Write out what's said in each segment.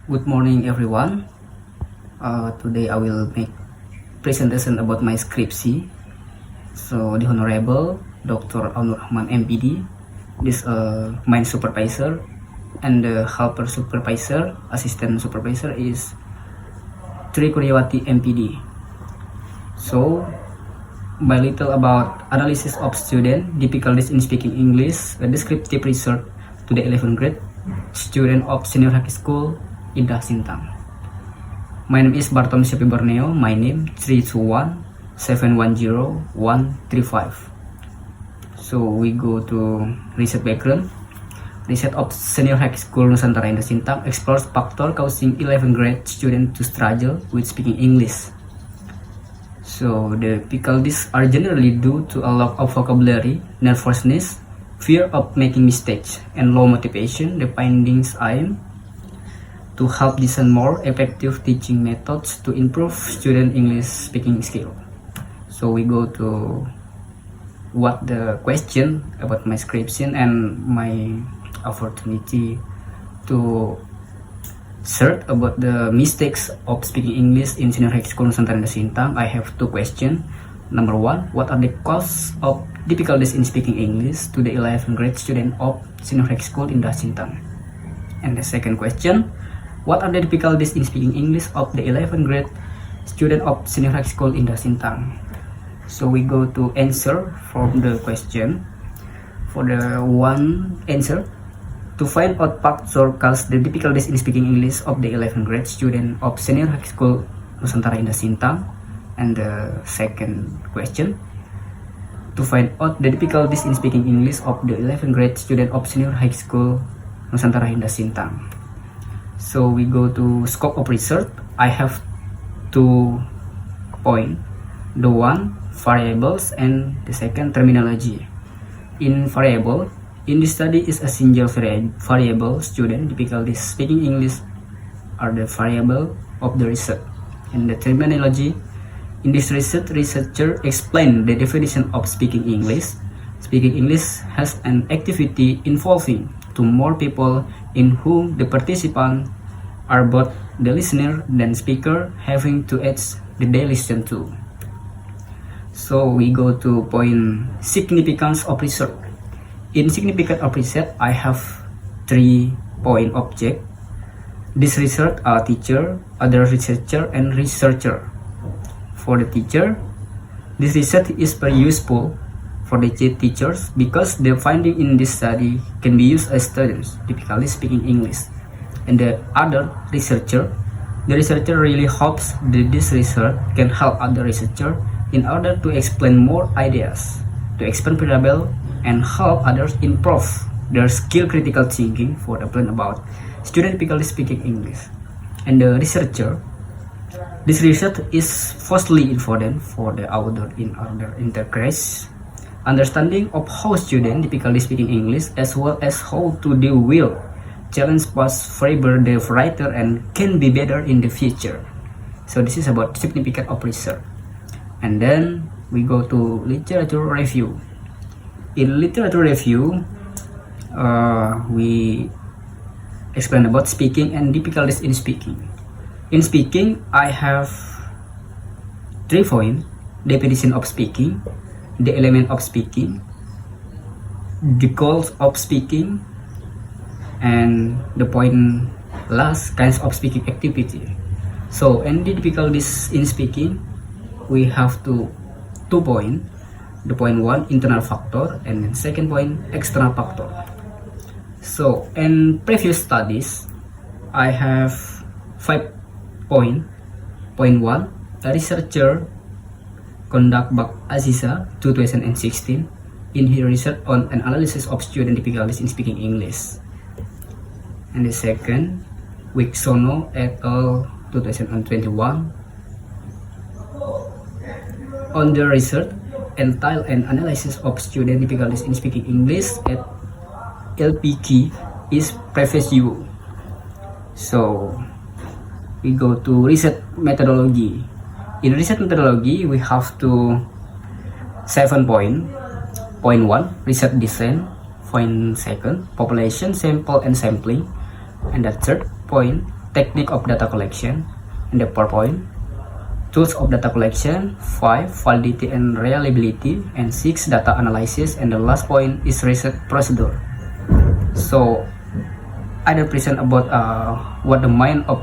Good morning, everyone. Today I will make presentation about my scripsi. So the Honorable Dr. Anur Rahman MPD, this my supervisor, and the helper supervisor, assistant supervisor is Tri Kuryawati MPD. So by little about analysis of student difficulties in speaking English, a descriptive research to the 11th grade student of senior high school Indah Sintang. My name is Barton Syafi Borneo. My name 321-710-135. So we go to research background. Research of senior high school Nusantara Indah Sintang explores factor causing 11th grade student to struggle with speaking English. So the difficulties are generally due to a lack of vocabulary, nervousness, fear of making mistakes, and low motivation. The findings aim to help design more effective teaching methods to improve student English speaking skill. So we go to what the question about my scription and my opportunity to search about the mistakes of speaking English in senior high school Nusantara Indah Sintang. I have two questions. Number one, what are the causes of difficulties in speaking English to the 11th grade student of senior high school Indah Sintang? And the second question, what are the difficulties in speaking English of the 11th grade student of senior high school Indah Sintang? So we go to answer from the question. For the one answer, to find out factors cause the difficulties in speaking English of the 11th grade student of senior high school Nusantara Indah Sintang. And the second question, to find out the difficulties in speaking English of the 11th grade student of senior high school Nusantara Indah Sintang. So we go to scope of research. I have 2 points. The one, variables, and the second, terminology. In variable, in this study is a single variable student difficulties speaking English are the variable of the research. And the terminology, in this research, researcher explain the definition of speaking English. Speaking English has an activity involving to more people in whom the participants are both the listener and speaker having to edge the they listen to. So we go to point significance of research. In significance of research, I have 3 point object. This research are teacher, other researcher, and researcher. For the teacher, this research is very useful for the teachers because the finding in this study can be used as students typically speaking English. And the other researcher, the researcher really hopes that this research can help other researcher in order to explain more ideas, to expand variable, and help others improve their skill critical thinking for the plan about student typically speaking English. And the researcher, this research is firstly important for the author in order integrates understanding of how students typically speaking English as well as how to deal with challenge past favor the writer and can be better in the future. So this is about significance of research. And then we go to literature review. In literature review, we explain about speaking and difficulties in speaking. In speaking, I have 3 points: definition of speaking, the element of speaking, the goals of speaking, and the point last, kinds of speaking activity. So in the difficulties in speaking, we have 2 points. The point 1, internal factor, and then second point, external factor. So in previous studies, I have 5 points. Point 1, a researcher conduct by Aziza 2016 in his research on an analysis of student difficulties in speaking English. And the second, Wiksono et al. 2021 on the research entitled an analysis of student difficulties in speaking English at LPQ is previous year. So we go to research methodology. In research methodology, we have to 7 point. Point 1, research design. Point 2, population, sample and sampling. And the third point, technique of data collection, and the PowerPoint. Tools of data collection, 5, validity and reliability, and 6, data analysis, and the last point is research procedure. So I will present about what the main of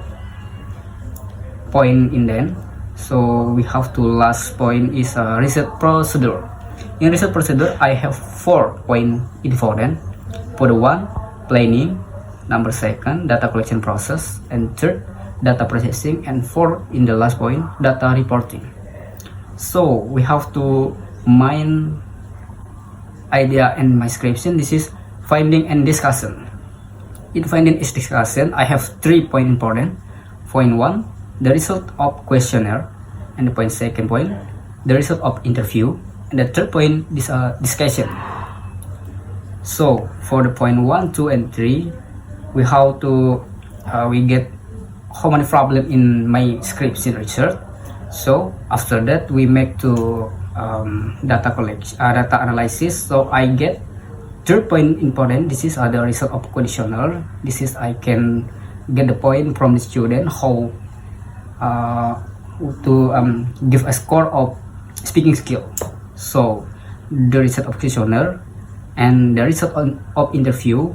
point in then. So we have to last point is research procedure. In research procedure, I have 4 points important. For the 1, planning. Number 2, data collection process, and 3, data processing, and 4 in the last point, data reporting. So we have to mind idea and my description. This is finding and discussion. In finding and discussion, I have 3 points important. Point 1, the result of questionnaire, and the point 2nd point, the result of interview, and the 3rd point is discussion. So for the point 1, 2, and 3, we have to we get how many problem in my scripts in research. So after that we make to data collection, data analysis. So I get 3rd point important. This is the result of conditional. This is I can get the point from the student how to give a score of speaking skill. So the result of questionnaire and the result of interview,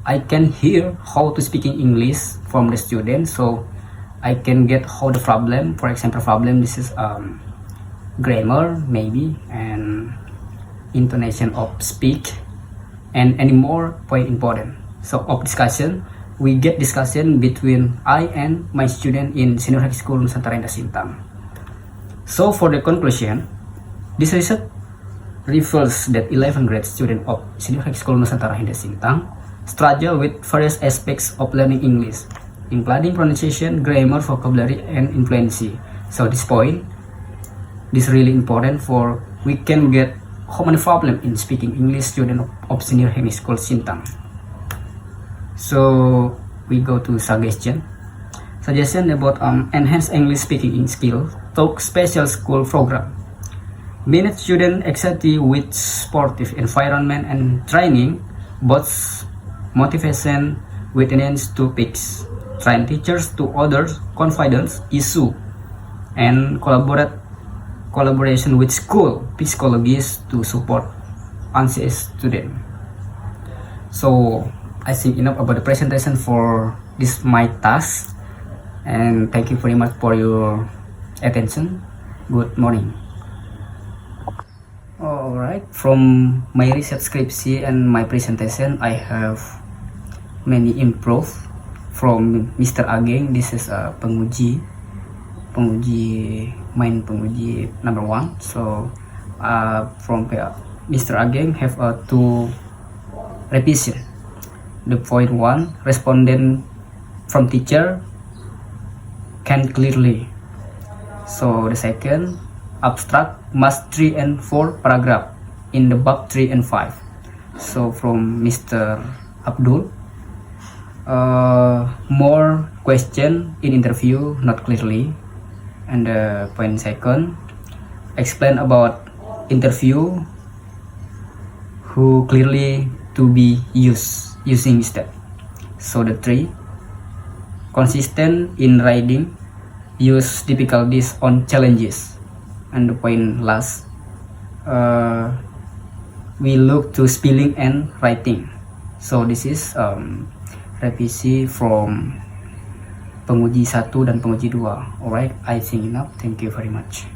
I can hear how to speak in English from the student, so I can get how the problem, for example problem, this is grammar maybe, and intonation of speak, and any more point important. So of discussion, we get discussion between I and my student in Senior High School Nusantara Indah Sintang. So for the conclusion, this research reveals that 11th grade student of Senior High School Nusantara Indah Sintang struggle with various aspects of learning English, including pronunciation, grammar, vocabulary, and fluency. So this point, this really important for we can get how many problem in speaking English student of Senior High School Sintang. So we go to suggestion about enhanced English speaking skill through special school program. Many students excited with sportive environment and training, both motivation witness to topics, train teachers to others confidence issue, and collaboration with school psychologists to support anxious student. So I think enough about the presentation for this my task, and thank you very much for your attention. Good morning. Alright, from my research scriptsy and my presentation, I have many improve from Mr. Ageng. This is a penguji number 1. So from Mr. Ageng have 2 revision. The point 1, respondent from teacher can clearly. So the second, abstract must 3 and 4 paragraph in the bab 3 and 5. So from Mr. Abdul, more question in interview not clearly. And the point 2nd, explain about interview who clearly to be using step. So the 3, consistent in writing, use difficulties on challenges. And the point last, we look to spelling and writing. So this is revisi from penguji 1 dan penguji 2. Alright, I think enough. Thank you very much.